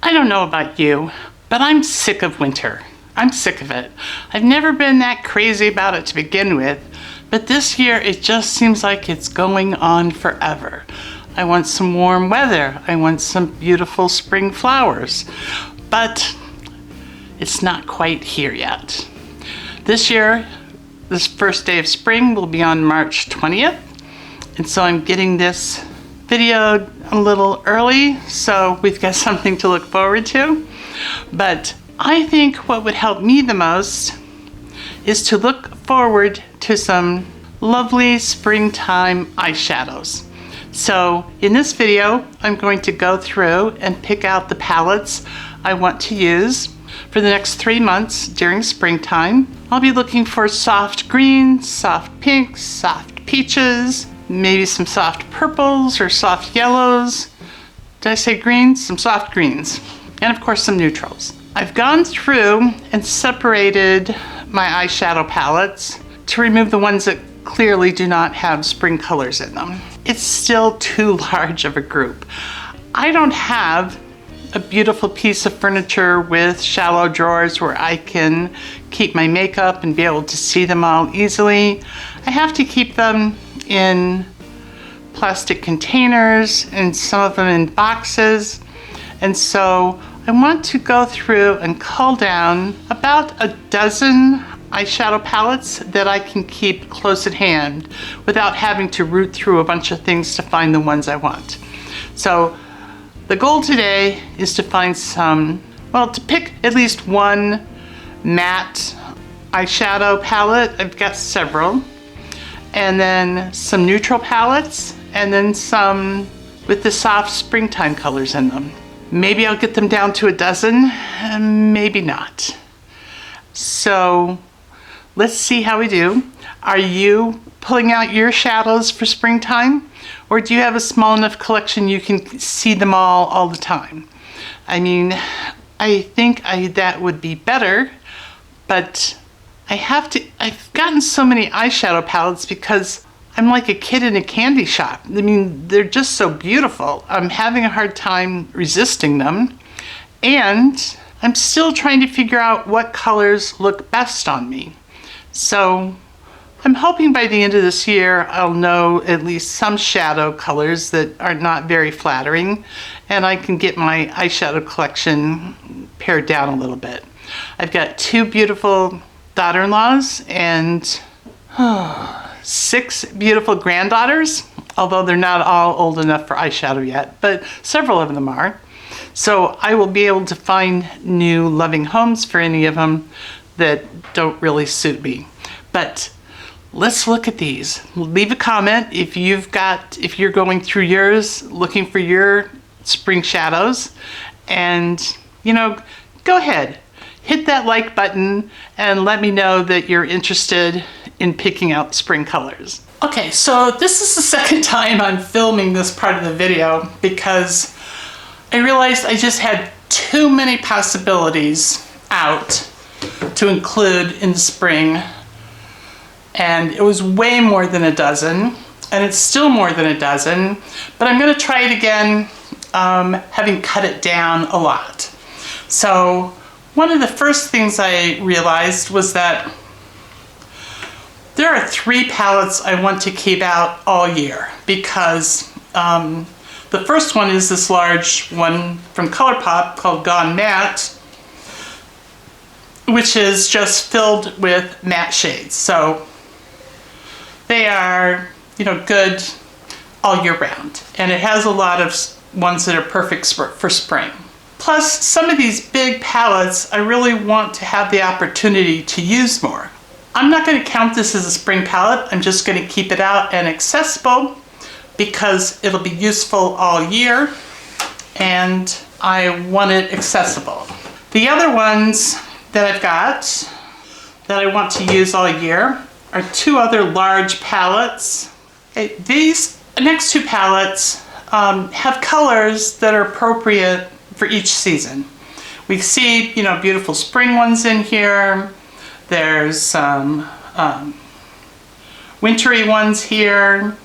I don't know about you, but I'm sick of winter. I'm sick of it. I've never been that crazy about it to begin with, but this year it just seems like it's going on forever. I want some warm weather. I want some beautiful spring flowers, but it's not quite here yet. This year, this first day of spring will be on March 20th, and so I'm getting this video a little early, so we've got something to look forward to. But I think what would help me the most is to look forward to some lovely springtime eyeshadows. So in this video, I'm going to go through and pick out the palettes I want to use for the next 3 months during springtime. I'll be looking for soft greens, soft pinks, soft peaches, maybe some soft purples or soft yellows. Did I say greens? Some soft greens. And of course some neutrals. I've gone through and separated my eyeshadow palettes to remove the ones that clearly do not have spring colors in them. It's still too large of a group. I don't have a beautiful piece of furniture with shallow drawers where I can keep my makeup and be able to see them all easily. I have to keep them in plastic containers and some of them in boxes. And so I want to go through and cull down about a dozen eyeshadow palettes that I can keep close at hand without having to root through a bunch of things to find the ones I want. So the goal today is to find to pick at least one matte eyeshadow palette. I've got several. And then some neutral palettes, and then some with the soft springtime colors in them. Maybe I'll get them down to a dozen, maybe not. So let's see how we do. Are you pulling out your shadows for springtime? Or do you have a small enough collection you can see them all the time? I mean, I think that would be better, but I've gotten so many eyeshadow palettes because I'm like a kid in a candy shop. I mean, they're just so beautiful. I'm having a hard time resisting them, and I'm still trying to figure out what colors look best on me. So I'm hoping by the end of this year, I'll know at least some shadow colors that are not very flattering, and I can get my eyeshadow collection pared down a little bit. I've got 2 beautiful daughter-in-laws and 6 beautiful granddaughters, although they're not all old enough for eyeshadow yet, but several of them are. So I will be able to find new loving homes for any of them that don't really suit me. But let's look at these. Leave a comment if you're going through yours, looking for your spring shadows, and go ahead. Hit that like button and let me know that you're interested in picking out spring colors. Okay, so this is the second time I'm filming this part of the video because I realized I just had too many possibilities out to include in the spring, and it was way more than a dozen, and it's still more than a dozen, but I'm gonna try it again, having cut it down a lot. So one of the first things I realized was that there are 3 palettes I want to keep out all year because the first one is this large one from ColourPop called Gone Matte, which is just filled with matte shades. So they are, good all year round. And it has a lot of ones that are perfect for spring. Plus, some of these big palettes, I really want to have the opportunity to use more. I'm not going to count this as a spring palette. I'm just going to keep it out and accessible because it'll be useful all year, and I want it accessible. The other ones that I've got that I want to use all year are 2 other large palettes. Okay, these next 2 palettes have colors that are appropriate for each season. We see, beautiful spring ones in here. There's some wintry ones here.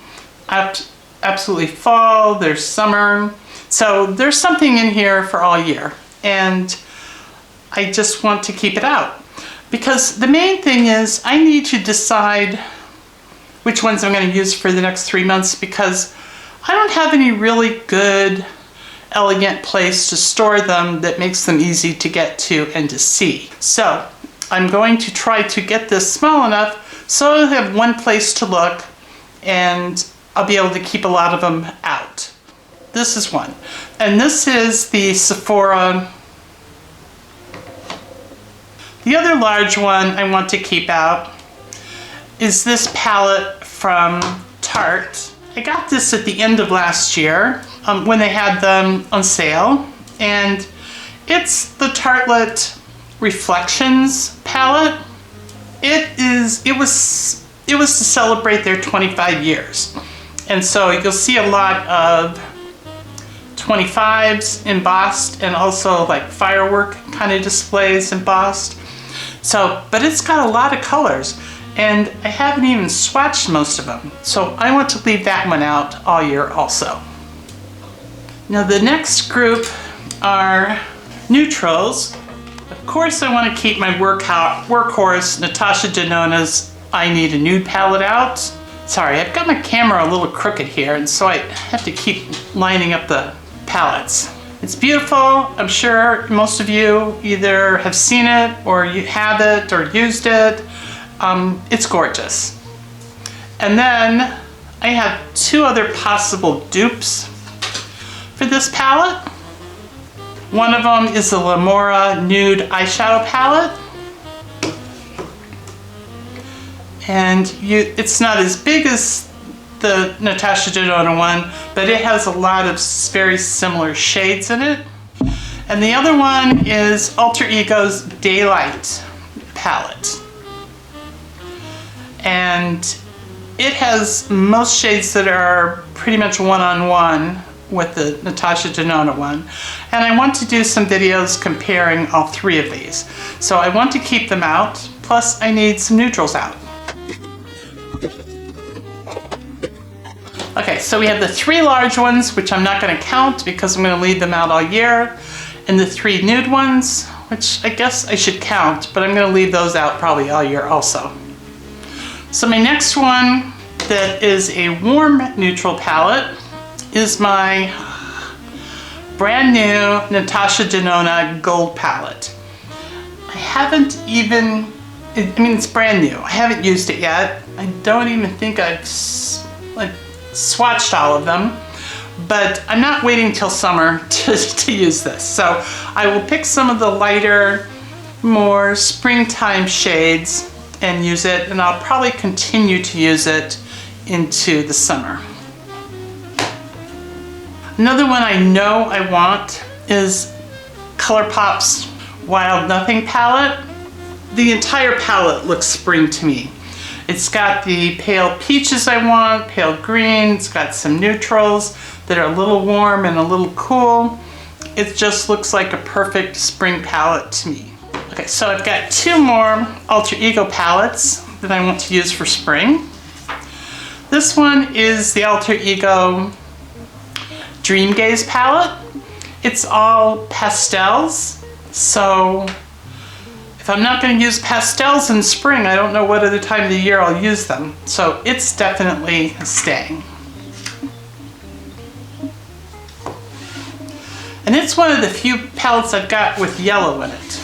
Absolutely fall. There's summer. So there's something in here for all year. and I just want to keep it out. Because the main thing is I need to decide which ones I'm going to use for the next 3 months, because I don't have any really good, elegant place to store them that makes them easy to get to and to see. So I'm going to try to get this small enough so I'll have one place to look and I'll be able to keep a lot of them out. This is one. And this is the Sephora. The other large one I want to keep out is this palette from Tarte. I got this at the end of last year when they had them on sale, and it's the Tartelette Reflections palette. It was to celebrate their 25 years, and so you'll see a lot of 25s embossed and also like firework kind of displays embossed. So, but it's got a lot of colors, and I haven't even swatched most of them, so I want to leave that one out all year also. Now the next group are neutrals. Of course I want to keep my workhorse Natasha Denona's I Need a Nude palette out. Sorry, I've got my camera a little crooked here, and so I have to keep lining up the palettes. It's beautiful. I'm sure most of you either have seen it or you have it or used it. It's gorgeous. And then I have two other possible dupes for this palette. One of them is the Lamora Nude Eyeshadow Palette. And it's not as big as the Natasha Denona one, but it has a lot of very similar shades in it. And the other one is Alter Ego's Daylight palette. And it has most shades that are pretty much one-on-one with the Natasha Denona one. And I want to do some videos comparing all three of these. So I want to keep them out, plus I need some neutrals out. Okay, so we have the three large ones, which I'm not going to count because I'm going to leave them out all year, and the three nude ones, which I guess I should count, but I'm going to leave those out probably all year also. So my next one that is a warm neutral palette is my brand new Natasha Denona Gold palette. I haven't even, it's brand new. I haven't used it yet. I don't even think I've swatched all of them, but I'm not waiting till summer to use this. So I will pick some of the lighter, more springtime shades and use it, and I'll probably continue to use it into the summer. Another one I know I want is ColourPop's Wild Nothing palette. The entire palette looks spring to me. It's got the pale peaches I want, pale green, it's got some neutrals that are a little warm and a little cool. It just looks like a perfect spring palette to me. Okay, so I've got two more Alter Ego palettes that I want to use for spring. This one is the Alter Ego Dream Gaze palette. It's all pastels, so if I'm not going to use pastels in spring, I don't know what other time of the year I'll use them. So it's definitely staying. And it's one of the few palettes I've got with yellow in it.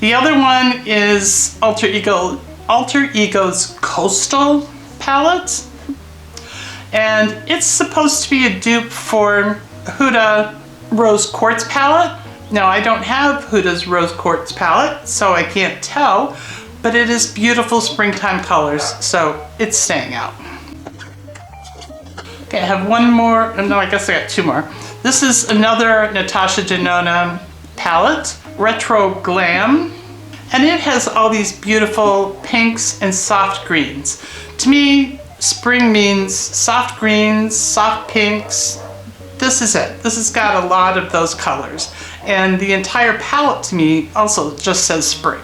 The other one is Alter Ego's Coastal palette. And it's supposed to be a dupe for Huda Rose Quartz palette. Now, I don't have Huda's Rose Quartz palette, so I can't tell, but it is beautiful springtime colors, so it's staying out. Okay, I have one more, no, I guess I got two more. This is another Natasha Denona palette, Retro Glam, and it has all these beautiful pinks and soft greens. To me, spring means soft greens, soft pinks. This is it. This has got a lot of those colors. And the entire palette to me also just says spring.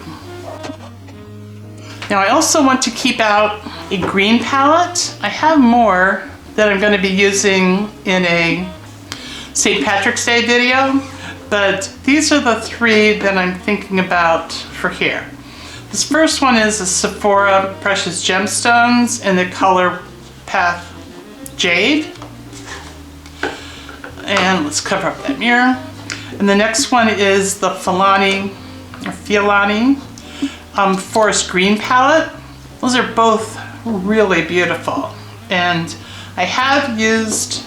Now I also want to keep out a green palette. I have more that I'm going to be using in a St. Patrick's Day video, but these are the three that I'm thinking about for here. This first one is a Sephora Precious Gemstones in the color Path Jade. And let's cover up that mirror. And the next one is the Filani Forest Green palette. Those are both really beautiful. And I have used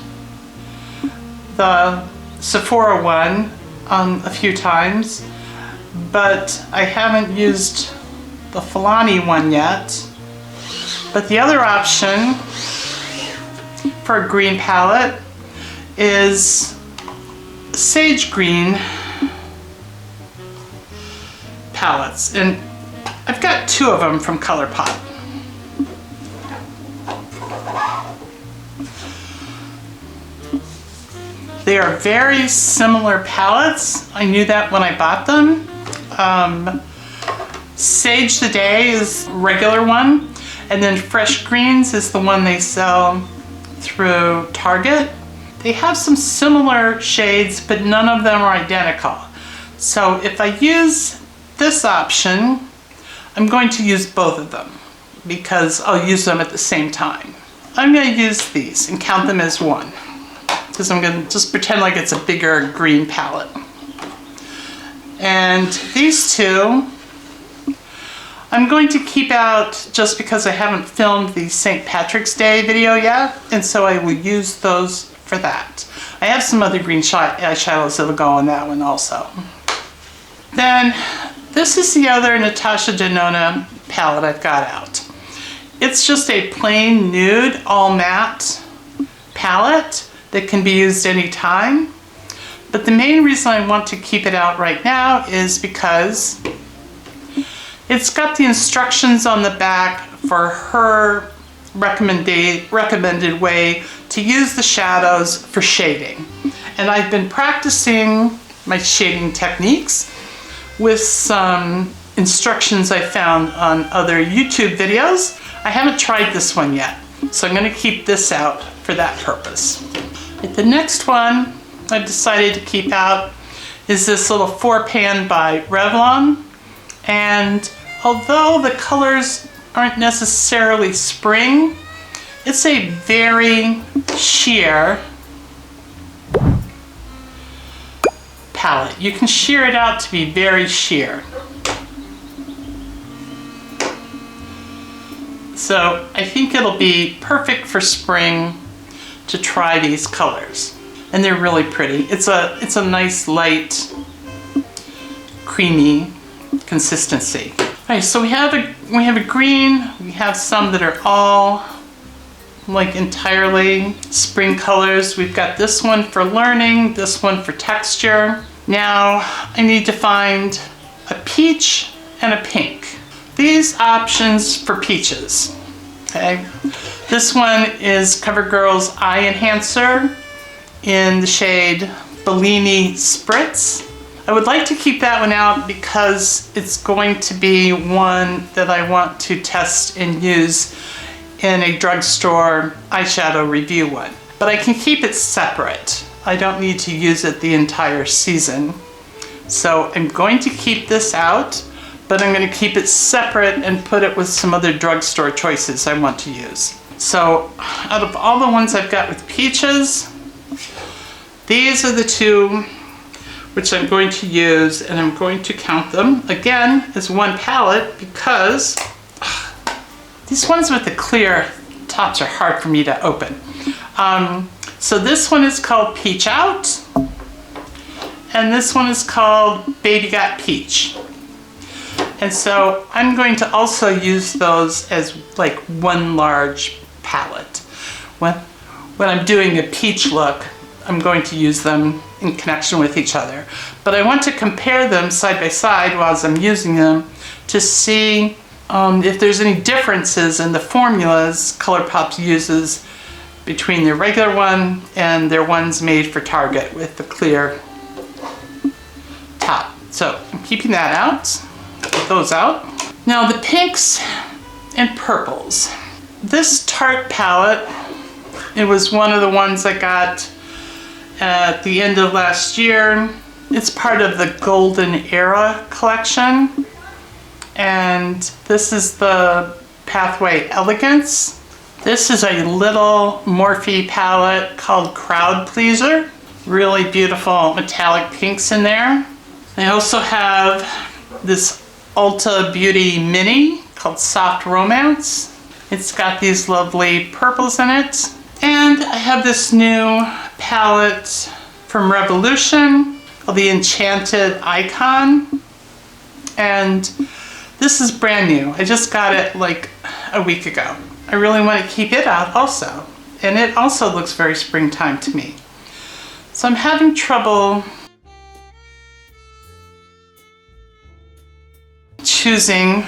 the Sephora one a few times, but I haven't used the Filani one yet. But the other option for a green palette is sage green palettes, and I've got two of them from ColourPop. They are very similar palettes. I knew that when I bought them. Sage the Day is a regular one, and then Fresh Greens is the one they sell through Target. They have some similar shades, but none of them are identical. So if I use this option, I'm going to use both of them because I'll use them at the same time. I'm going to use these and count them as one, because I'm going to just pretend like it's a bigger green palette. And these two, I'm going to keep out just because I haven't filmed the St. Patrick's Day video yet, and so I will use those for that. I have some other green eyeshadows that'll go on that one also. Then, this is the other Natasha Denona palette I've got out. It's just a plain nude, all matte palette that can be used anytime. But the main reason I want to keep it out right now is because it's got the instructions on the back for her recommended way to use the shadows for shading. And I've been practicing my shading techniques with some instructions I found on other YouTube videos. I haven't tried this one yet, so I'm going to keep this out for that purpose. The next one I've decided to keep out is this little 4-pan by Revlon. And although the colors aren't necessarily spring, it's a very sheer palette. You can sheer it out to be very sheer. So I think it'll be perfect for spring to try these colors. And they're really pretty. It's a nice light creamy consistency. All right, so we have a green, we have some that are all like entirely spring colors. We've got this one for learning, this one for texture. Now I need to find a peach and a pink. These options for peaches, okay? This one is CoverGirl's Eye Enhancer in the shade Bellini Spritz. I would like to keep that one out because it's going to be one that I want to test and use in a drugstore eyeshadow review one. But I can keep it separate. I don't need to use it the entire season. So I'm going to keep this out, but I'm going to keep it separate and put it with some other drugstore choices I want to use. So out of all the ones I've got with peaches, these are the two which I'm going to use, and I'm going to count them again as one palette because these ones with the clear tops are hard for me to open. So this one is called Peach Out, and this one is called Baby Got Peach. And so I'm going to also use those as like one large palette. When I'm doing a peach look, I'm going to use them in connection with each other. But I want to compare them side by side while I'm using them to see if there's any differences in the formulas ColourPop uses between their regular one and their ones made for Target with the clear top. So I'm keeping that out, get those out. Now the pinks and purples. This Tarte palette, it was one of the ones I got at the end of last year, It's part of the Golden Era collection. And this is the Pathway Elegance. This is a little Morphe palette called Crowd Pleaser. Really beautiful metallic pinks in there. I also have this Ulta Beauty Mini called Soft Romance. It's got these lovely purples in it. And I have this new palette from Revolution called the Enchanted Icon. And this is brand new. I just got it like a week ago. I really want to keep it out also. And it also looks very springtime to me. So I'm having trouble choosing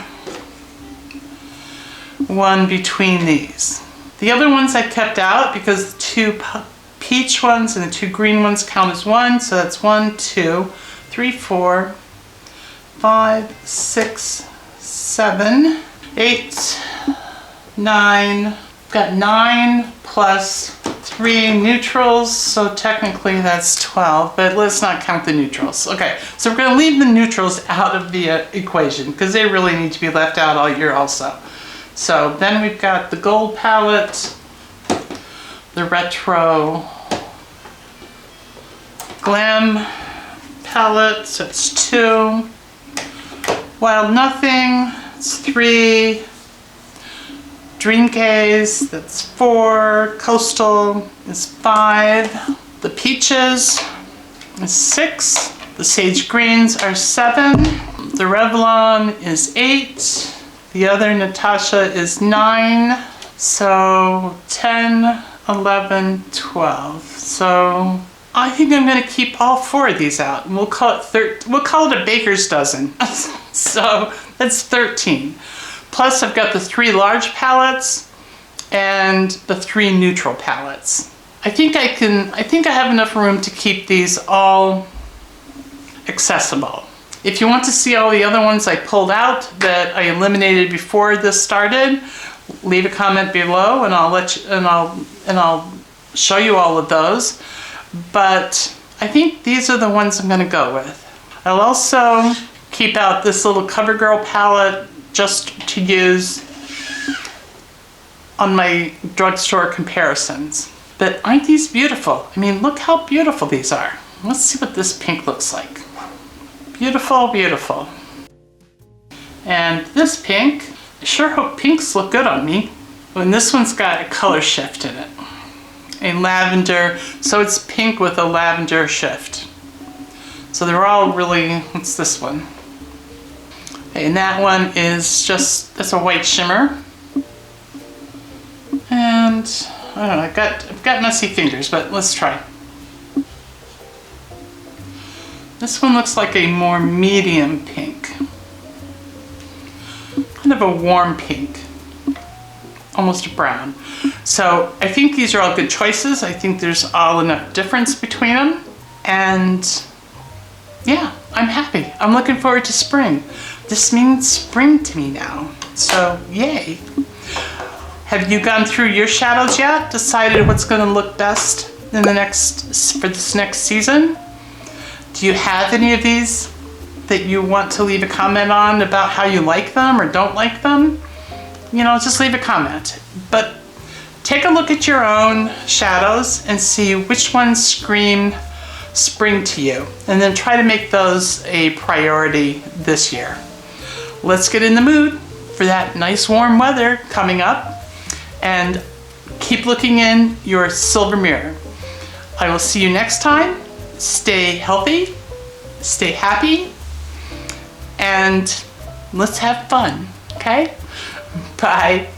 one between these. The other ones I kept out because the two peach ones and the two green ones count as one. So that's 1, 2, 3, 4, 5, 6, 7, 8, 9. Got 9 plus 3 neutrals, so technically that's 12, but let's not count the neutrals. Okay, so we're gonna leave the neutrals out of the equation because they really need to be left out all year also. So then we've got the gold palette, the retro glam palette, so it's 2. Wild Nothing, it's 3. Dream Gaze, that's 4. Coastal is 5. The Peaches is 6. The Sage Greens are 7. The Revlon is 8. The other Natasha is 9. So 10, 11, 12. So I think I'm gonna keep all 4 of these out, and we'll call it a baker's dozen. So that's 13. Plus I've got the 3 large palettes and the 3 neutral palettes. I think I have enough room to keep these all accessible. If you want to see all the other ones I pulled out that I eliminated before this started, leave a comment below and I'll show you all of those. But I think these are the ones I'm gonna go with. I'll also keep out this little CoverGirl palette just to use on my drugstore comparisons. But aren't these beautiful? I mean, look how beautiful these are. Let's see what this pink looks like. Beautiful, beautiful. And this pink, I sure hope pinks look good on me. And this one's got a color shift in it. A lavender, so it's pink with a lavender shift. So they're all really, what's this one? And that one is just, that's a white shimmer. And I don't know, I've got messy fingers, but let's try. This one looks like a more medium pink. Kind of a warm pink. Almost a brown. So I think these are all good choices. I think there's all enough difference between them. And yeah, I'm happy. I'm looking forward to spring. This means spring to me now, so yay. Have you gone through your shadows yet? Decided what's gonna look best in for this next season? Do you have any of these that you want to leave a comment on about how you like them or don't like them? You know, just leave a comment. But take a look at your own shadows and see which ones scream spring to you, and then try to make those a priority this year. Let's get in the mood for that nice warm weather coming up, and keep looking in your silver mirror. I will see you next time. Stay healthy, stay happy, and let's have fun, okay? Bye.